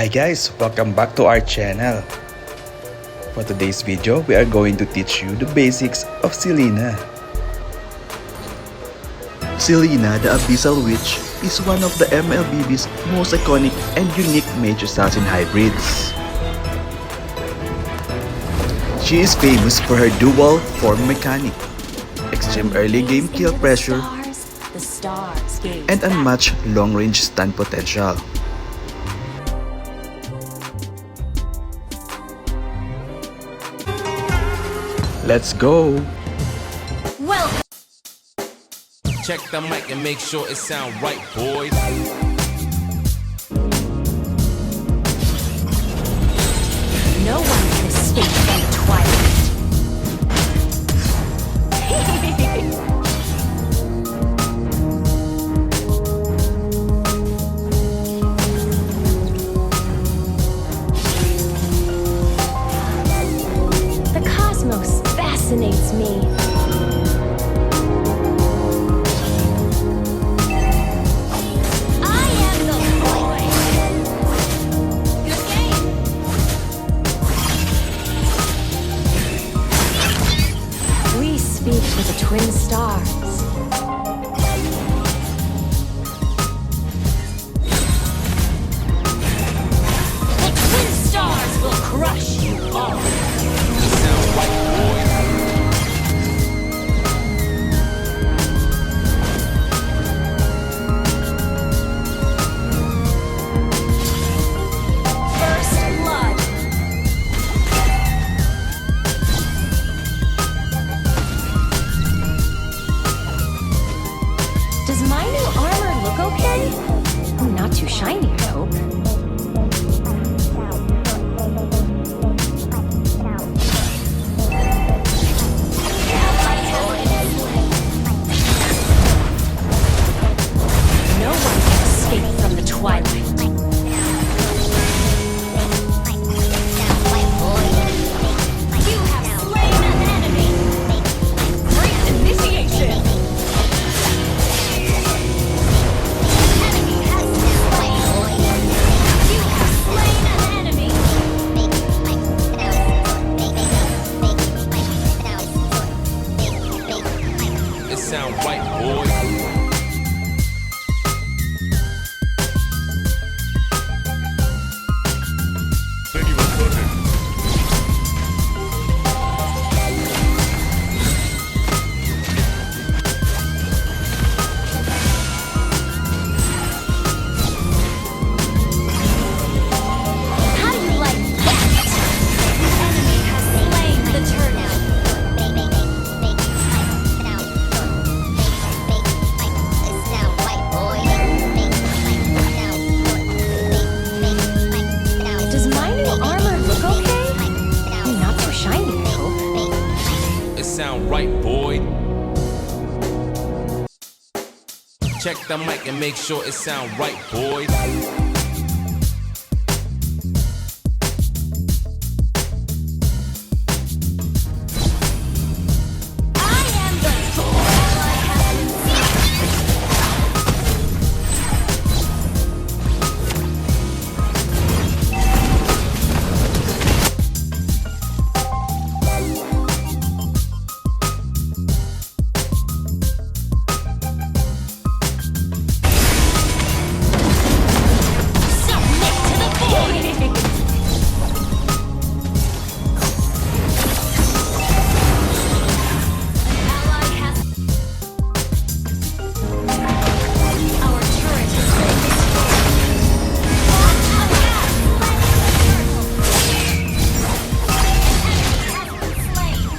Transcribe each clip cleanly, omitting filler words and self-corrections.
Hi guys, welcome back to our channel. For today's video, we are going to teach you the basics of Selena. Selena, the Abyssal Witch, is one of the MLBB's most iconic and unique mage assassin hybrids. She is famous for her dual form mechanic, extreme early game kill pressure, and unmatched long-range stun potential. Let's go! Well, check the mic and make sure it sound right, boys. no one can escape from the twilight. The cosmos fascinates me. Speak for the twin stars. The twin stars will crush you all. You sound right, boys. First blood. Does my new armor look okay? Not too shiny, I hope. No one can escape from the twilight. You have slain an enemy. Great initiation. It sound right, boys. How do you like that? The enemy has slain the turtle. Does my new armor look okay? Not too shiny, I hope. It sound right, boy. Check the mic and make sure it sound right, boys. I am the Thor. I have submit to the void. Ally has. Our turret has been destroyed.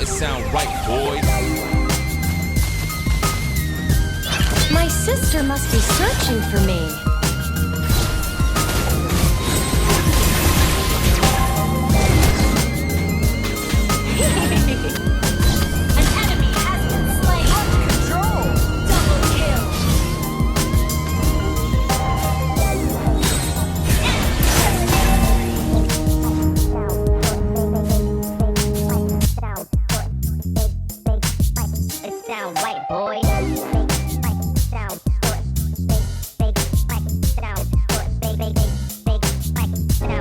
It sound right, boys. My sister must be searching for me. An enemy has been slain. Out of control. Double kill. It sound right, boy. Sound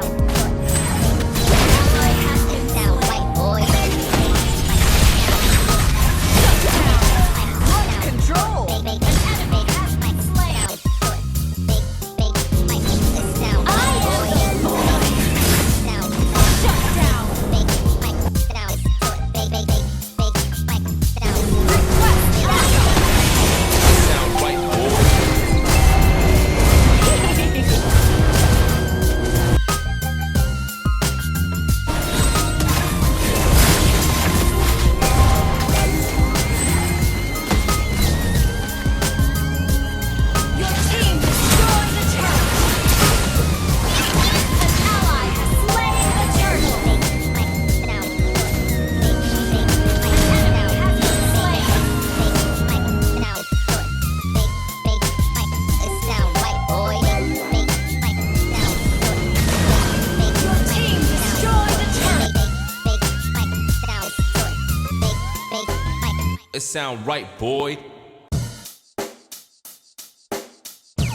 sound right, boy.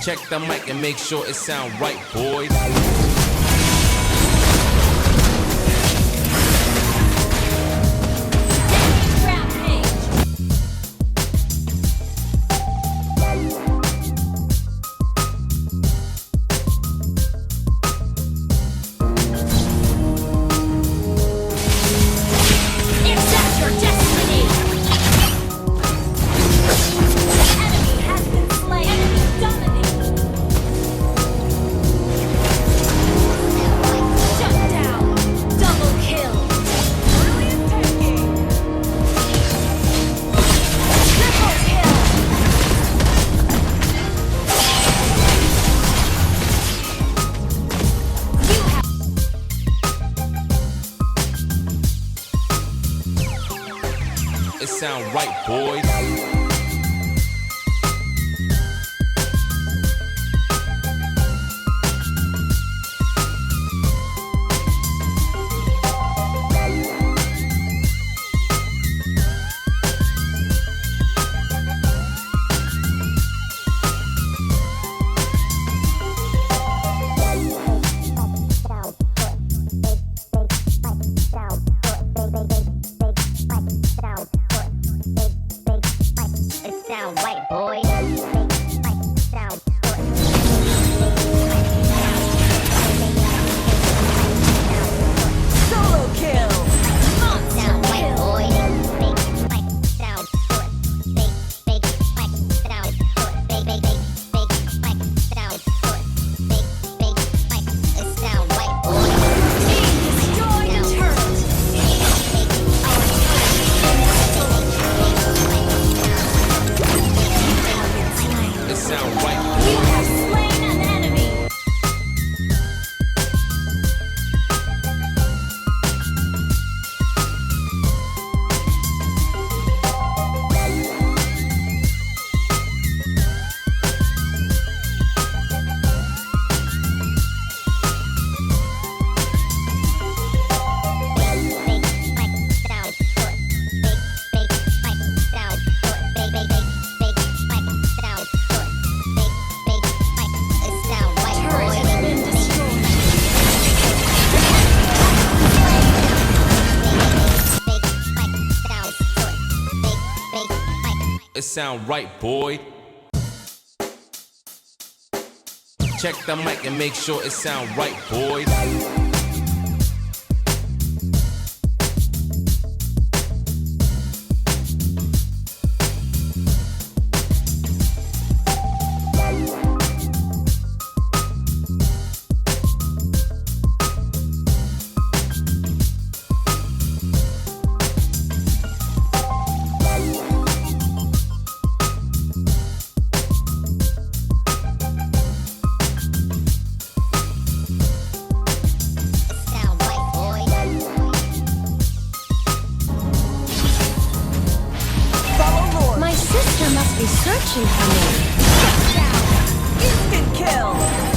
Check the mic and make sure it sound right, boy. It sound right, boy. Sound right, boy. Sound Solo kill! sound right, boy. Sound big sound it sound right, boy. Destroy the turret! It sound right. You have slain an enemy! Turret has been destroyed. It sound right, boy. Check the mic and make sure it sound right, boy. My sister must be searching for me. Instant kill!